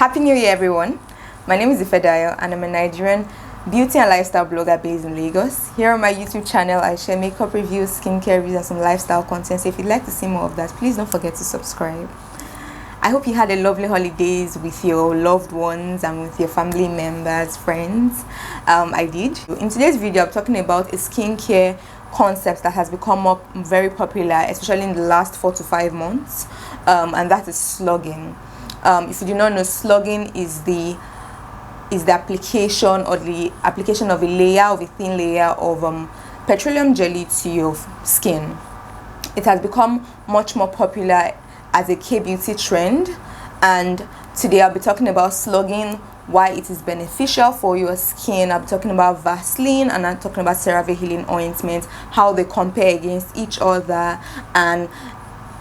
Happy New Year, everyone. My name is Ifedayo and I'm a Nigerian beauty and lifestyle blogger based in Lagos. Here on my YouTube channel, I share makeup reviews, skincare reviews, and some lifestyle content. So if you'd like to see more of that, please don't forget to subscribe. I hope you had a lovely holidays with your loved ones and with your family members, friends. I did. In today's video, I'm talking about a skincare concept that has become very popular, especially in the last 4 to 5 months, and that is slugging. If you do not know, slugging is the application of a thin layer of petroleum jelly to your skin. It has become much more popular as a K-beauty trend, and today I'll be talking about slugging, why it is beneficial for your skin. I'll be talking about Vaseline, and I'm talking about Cerave healing ointment, how they compare against each other, and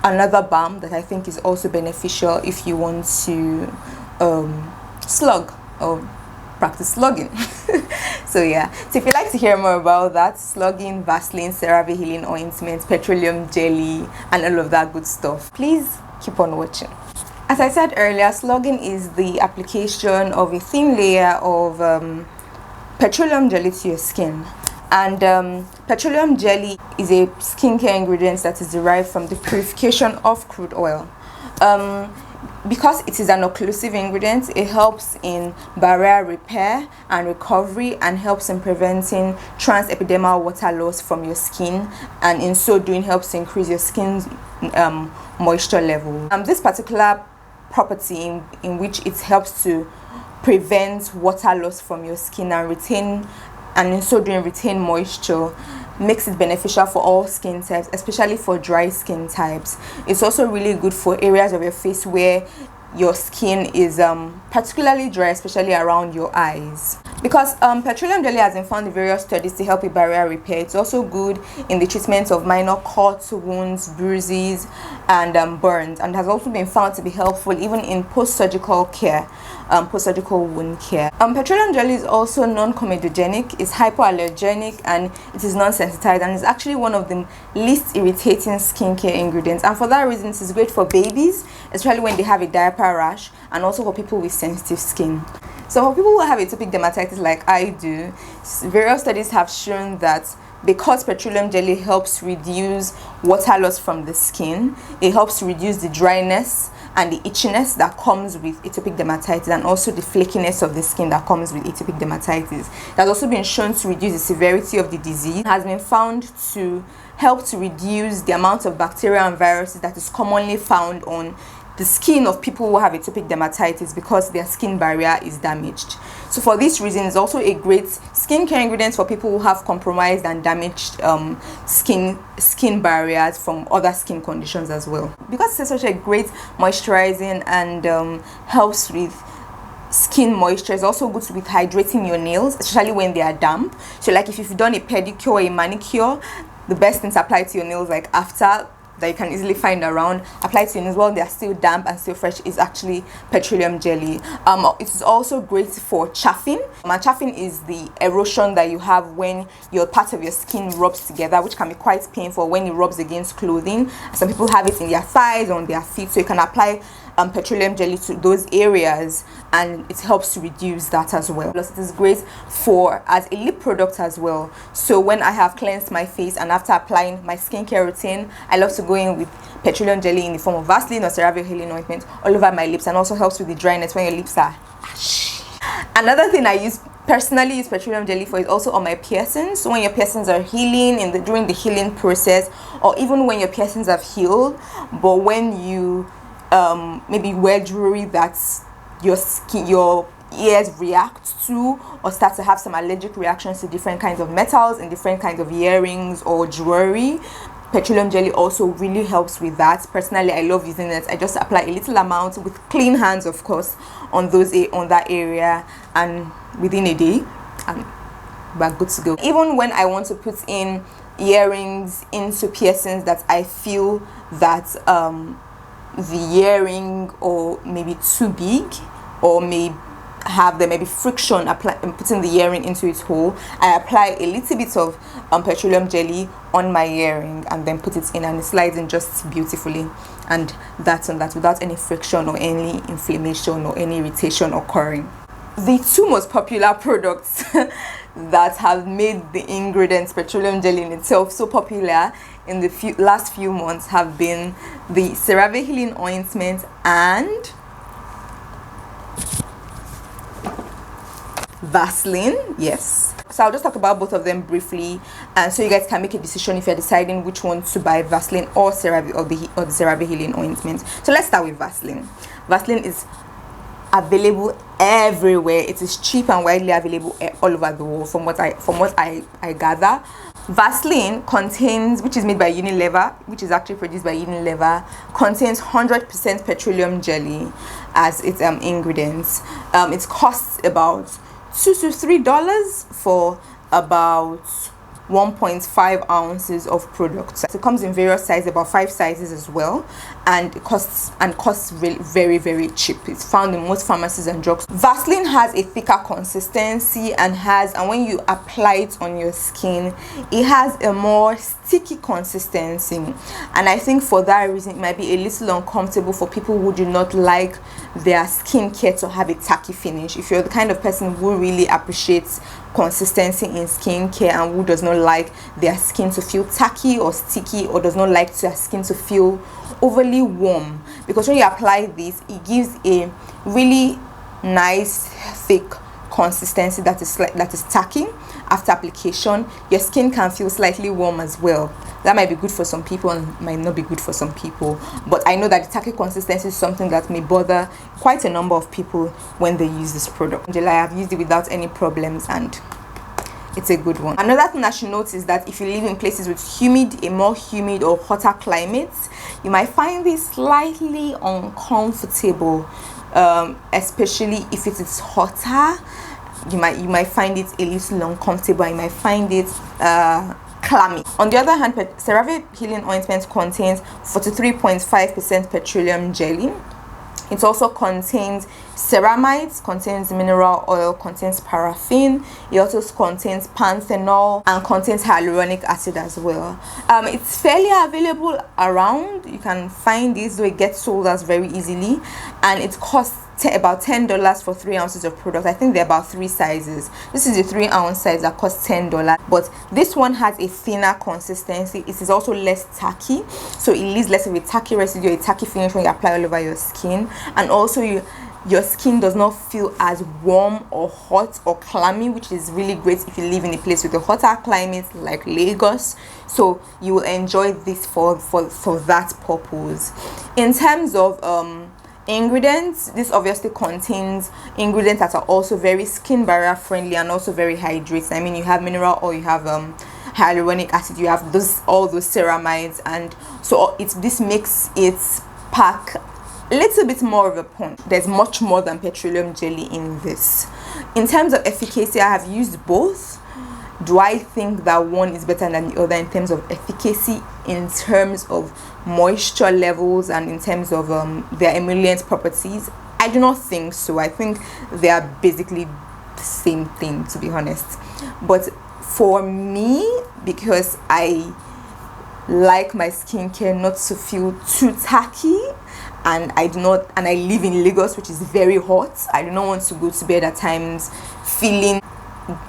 another balm that I think is also beneficial if you want to slug or practice slugging. So if you'd like to hear more about that, slugging, Vaseline, Cerave healing ointment, petroleum jelly, and all of that good stuff, please keep on watching. As I said earlier, slugging is the application of a thin layer of petroleum jelly to your skin. And petroleum jelly is a skincare ingredient that is derived from the purification of crude oil. Because it is an occlusive ingredient, it helps in barrier repair and recovery, and helps in preventing transepidermal water loss from your skin, and in so doing helps to increase your skin's moisture level. This particular property in which it helps to prevent water loss from your skin and in so doing retain moisture makes it beneficial for all skin types, especially for dry skin types. It's also really good for areas of your face where your skin is particularly dry, especially around your eyes, because petroleum jelly has been found in various studies to help with barrier repair. It's also good in the treatment of minor cuts, wounds, bruises, and burns, and has also been found to be helpful even in post-surgical care, post-surgical wound care. Petroleum jelly is also non-comedogenic, it's hypoallergenic, and it is non-sensitized, and is actually one of the least irritating skincare ingredients. And for that reason, it is great for babies, especially when they have a diaper rash, and also for people with sensitive skin. So for people who have atopic dermatitis like I do, various studies have shown that because petroleum jelly helps reduce water loss from the skin, it helps to reduce the dryness and the itchiness that comes with atopic dermatitis, and also the flakiness of the skin that comes with atopic dermatitis. It has also been shown to reduce the severity of the disease. It has been found to help to reduce the amount of bacteria and viruses that is commonly found on the skin of people who have atopic dermatitis, because their skin barrier is damaged. So for this reason, it's also a great skincare ingredient for people who have compromised and damaged skin barriers from other skin conditions as well. Because it's such a great moisturizing and helps with skin moisture, it's also good with hydrating your nails, especially when they are damp. So like if you've done a pedicure or a manicure, the best thing to apply to your nails, like after that you can easily find around, apply to your nails while they are still damp and still fresh, is actually petroleum jelly. It is also great for chafing. And chafing is the erosion that you have when your part of your skin rubs together, which can be quite painful when it rubs against clothing. Some people have it in their thighs or on their feet, so you can apply petroleum jelly to those areas, and it helps to reduce that as well. Plus, it is great as a lip product as well. So when I have cleansed my face and after applying my skincare routine, I love to go in with petroleum jelly in the form of Vaseline or Cerave healing ointment all over my lips, and also helps with the dryness when your lips are ashy. Another thing I personally use petroleum jelly for is also on my piercings. So when your piercings are healing, during the healing process, or even when your piercings have healed, but when you maybe wear jewelry that your ears react to, or start to have some allergic reactions to different kinds of metals and different kinds of earrings or jewelry, petroleum jelly also really helps with that. Personally, I love using it. I just apply a little amount with clean hands, of course, on that area, and within a day we're good to go. Even when I want to put in earrings into piercings that I feel that the earring or maybe too big, or may have there may be friction putting the earring into its hole, I apply a little bit of petroleum jelly on my earring and then put it in, and it slides in just beautifully. And that's on that, without any friction or any inflammation or any irritation occurring. The two most popular products that have made the ingredients petroleum jelly in itself so popular in the last few months have been the Cerave healing ointment and Vaseline. Yes, so I'll just talk about both of them briefly, and so you guys can make a decision if you're deciding which one to buy, Vaseline or Cerave, or the Cerave healing ointment. So let's start with Vaseline. Vaseline is available everywhere. It is cheap and widely available all over the world, from what I gather. Vaseline contains, which is made by Unilever, which is actually produced by Unilever, contains 100% petroleum jelly as its ingredients. It costs about $2 to $3 for about 1.5 ounces of product. It comes in various sizes, about 5 sizes as well, and it costs really very, very cheap. It's found in most pharmacies and drugs. Vaseline has a thicker consistency and when you apply it on your skin, it has a more sticky consistency, and I think for that reason it might be a little uncomfortable for people who do not like their skincare to have a tacky finish. If you're the kind of person who really appreciates consistency in skincare and who does not like their skin to feel tacky or sticky, or does not like their skin to feel overly warm, because when you apply this, it gives a really nice thick consistency that is tacky. After application, your skin can feel slightly warm as well. That might be good for some people and might not be good for some people, but I know that the tacky consistency is something that may bother quite a number of people when they use this product. I have used it without any problems and it's a good one. Another thing I should note is that if you live in places with a more humid or hotter climates, you might find this slightly uncomfortable, especially if it is hotter. You might find it a little uncomfortable, and you might find it clammy. On the other hand, Cerave healing ointment contains 43.5% petroleum jelly. It also contains ceramides, contains mineral oil, contains paraffin. It also contains panthenol and contains hyaluronic acid as well. It's fairly available around. You can find this, though it gets sold as very easily, and it costs about $10 for 3 ounces of product. I think there are about 3 sizes. This is a 3-ounce size that costs $10, but this one has a thinner consistency. It is also less tacky, so it leaves less of a tacky residue, a tacky finish when you apply all over your skin, and also your skin does not feel as warm or hot or clammy, which is really great if you live in a place with a hotter climate like Lagos. So you will enjoy this for that purpose. In terms of ingredients, this obviously contains ingredients that are also very skin barrier friendly and also very hydrating. I mean, you have mineral oil, you have hyaluronic acid, you have all those ceramides, and so this makes it pack a little bit more of a punch. There's much more than petroleum jelly in this. In terms of efficacy, I have used both. Do I think that one is better than the other in terms of efficacy, in terms of moisture levels, and in terms of their emollient properties? I do not think so. I think they are basically the same thing, to be honest. But for me, because I like my skincare not to feel too tacky, and I live in Lagos, which is very hot, I do not want to go to bed at times feeling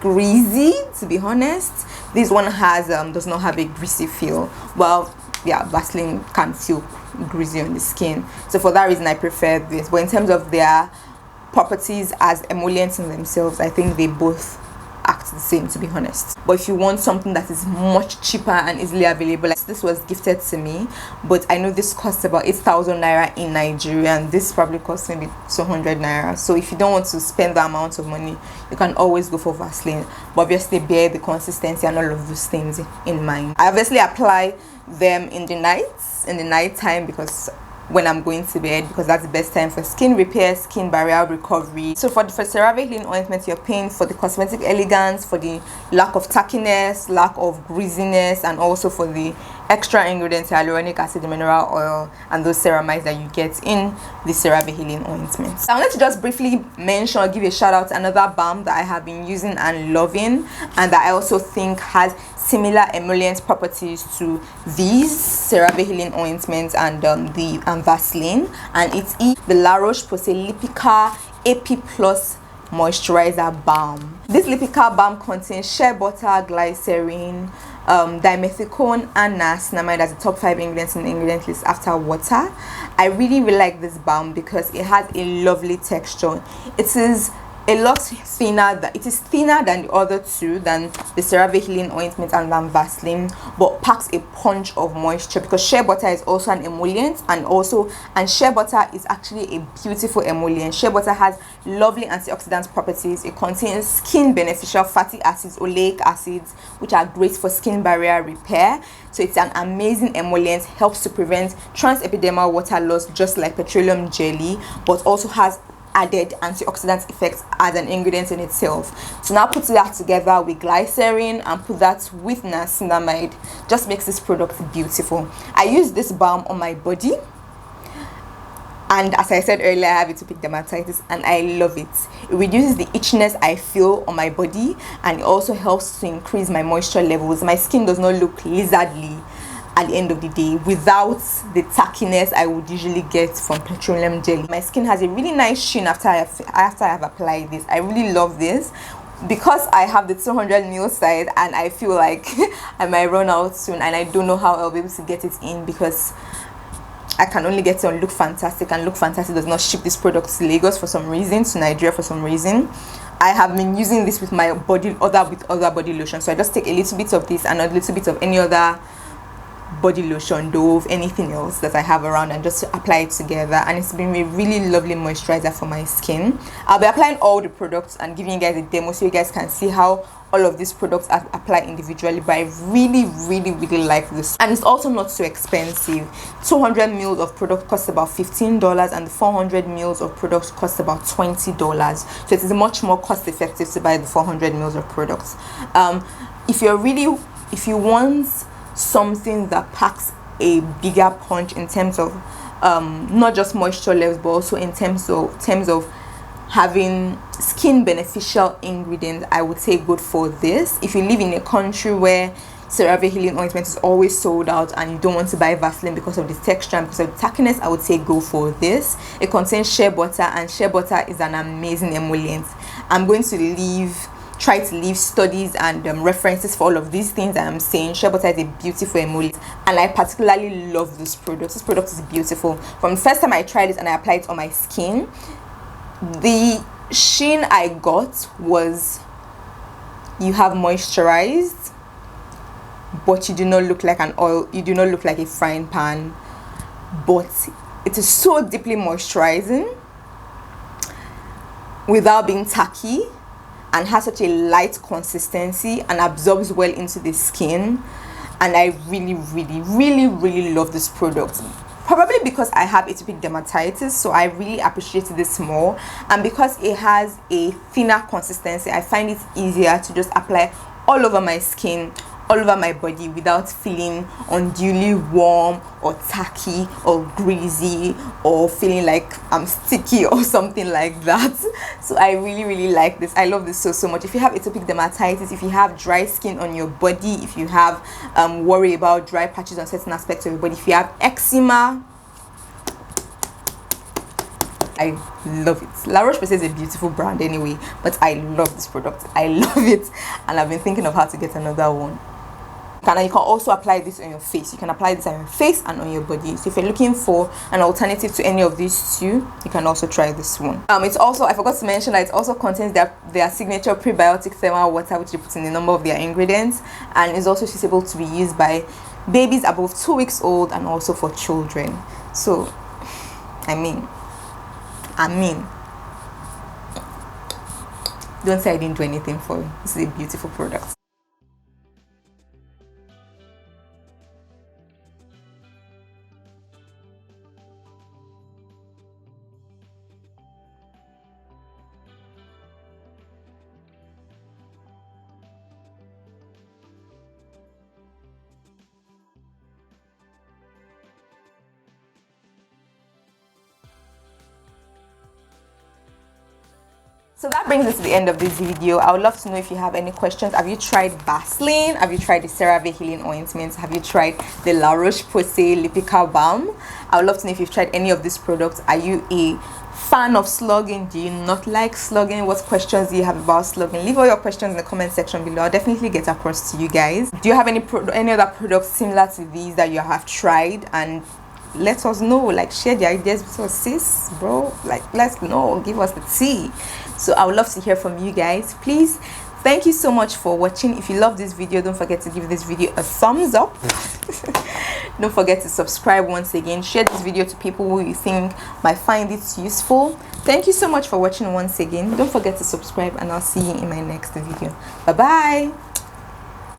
greasy, to be honest. This one does not have a greasy feel. Well, yeah, Vaseline can feel greasy on the skin, so for that reason I prefer this. But in terms of their properties as emollients in themselves, I think they both act the same, to be honest. But if you want something that is much cheaper and easily available, like this was gifted to me, but I know this costs about 8,000 naira in Nigeria, and this probably costs maybe 200 naira. So if you don't want to spend that amount of money, you can always go for Vaseline, but obviously bear the consistency and all of those things in mind. I obviously apply them in the night time, because when I'm going to bed, because that's the best time for skin repair, skin barrier recovery. So for Cerave healing ointment, you're paying for the cosmetic elegance, for the lack of tackiness, lack of greasiness, and also for the extra ingredients, hyaluronic acid, mineral oil, and those ceramides that you get in the Cerave healing ointment. So I wanted to just briefly mention or give a shout out to another balm that I have been using and loving, and that I also think has similar emollient properties to these Cerave healing ointments and the Vaseline, and it's the La Roche Posay Lipikar AP Plus moisturizer balm. This Lipikar balm contains shea butter, glycerin, dimethicone, and niacinamide as the top 5 ingredients in the ingredient list after water. I really like this balm because it has a lovely texture. It is a lot thinner, it is thinner than the other two, than the Cerave healing ointment and than Vaseline, but packs a punch of moisture because shea butter is also an emollient, and shea butter is actually a beautiful emollient. Shea butter has lovely antioxidant properties. It contains skin beneficial fatty acids, oleic acids, which are great for skin barrier repair. So it's an amazing emollient, helps to prevent transepidermal water loss just like petroleum jelly, but also has added antioxidant effects as an ingredient in itself. So now put that together with glycerin and put that with niacinamide, just makes this product beautiful. I use this balm on my body, and as I said earlier, I have atopic dermatitis and I love it. It reduces the itchiness I feel on my body, and it also helps to increase my moisture levels. My skin does not look lizardly at the end of the day without the tackiness I would usually get from petroleum jelly. My skin has a really nice sheen after I have applied this. I really love this because I have the 200 ml size, and I feel like I might run out soon, and I don't know how I'll be able to get it in because I can only get it on Look Fantastic, and Look Fantastic does not ship this product to Lagos for some reason, to Nigeria for some reason. I have been using this with my other body lotion, so I just take a little bit of this and a little bit of any other body lotion, Dove, anything else that I have around, and just apply it together, and it's been a really lovely moisturizer for my skin. I'll be applying all the products and giving you guys a demo so you guys can see how all of these products are applied individually, but I really like this, and it's also not so expensive. 200 ml of product costs about $15, and the 400 ml of products cost about $20, so it is much more cost effective to buy the 400 ml of products. If you want something that packs a bigger punch in terms of not just moisture levels, but also in terms of having skin beneficial ingredients, I would say good for this. If you live in a country where Cerave healing ointment is always sold out and you don't want to buy Vaseline because of the texture and because of the tackiness, I would say go for this. It contains shea butter, and shea butter is an amazing emollient. I'm going to try to leave studies and references for all of these things that I'm saying. Shea butter is a beautiful emollient, and I particularly love this product. This product is beautiful. From the first time I tried it and I applied it on my skin, the sheen I got was, you have moisturized, but you do not look like an oil, you do not look like a frying pan, but it is so deeply moisturizing without being tacky, and has such a light consistency and absorbs well into the skin. And I really love this product, probably because I have atopic dermatitis, so I really appreciate this more, and because it has a thinner consistency, I find it easier to just apply all over my skin, all over my body, without feeling unduly warm or tacky or greasy or feeling like I'm sticky or something like that. So I really like this. I love this so much. If you have atopic dermatitis, if you have dry skin on your body, if you have worry about dry patches on certain aspects of your body, if you have eczema, I love it. La Roche-Posay is a beautiful brand anyway, but I love this product. I love it, and I've been thinking of how to get another one. And you can also apply this on your face. You can apply this on your face and on your body. So if you're looking for an alternative to any of these two, you can also try this one. It's also, I forgot to mention that it also contains their signature prebiotic thermal water, which they put in a number of their ingredients, and is also suitable to be used by babies above 2 weeks old and also for children. So I mean, don't say I didn't do anything for you. This is a beautiful product. So that brings us to the end of this video. I would love to know if you have any questions. Have you tried Vaseline? Have you tried the Cerave healing ointment? Have you tried the La Roche Posay Lipikar Balm? I would love to know if you've tried any of these products. Are you a fan of slugging? Do you not like slugging? What questions do you have about slugging? Leave all your questions in the comment section below. I'll definitely get across to you guys. Do you have any other products similar to these that you have tried? And let us know, like, share the ideas with us, sis, bro. Like, let's know, give us the tea. So I would love to hear from you guys. Please, thank you so much for watching. If you love this video, don't forget to give this video a thumbs up. Don't forget to subscribe once again. Share this video to people who you think might find it useful. Thank you so much for watching once again. Don't forget to subscribe, and I'll see you in my next video. Bye bye.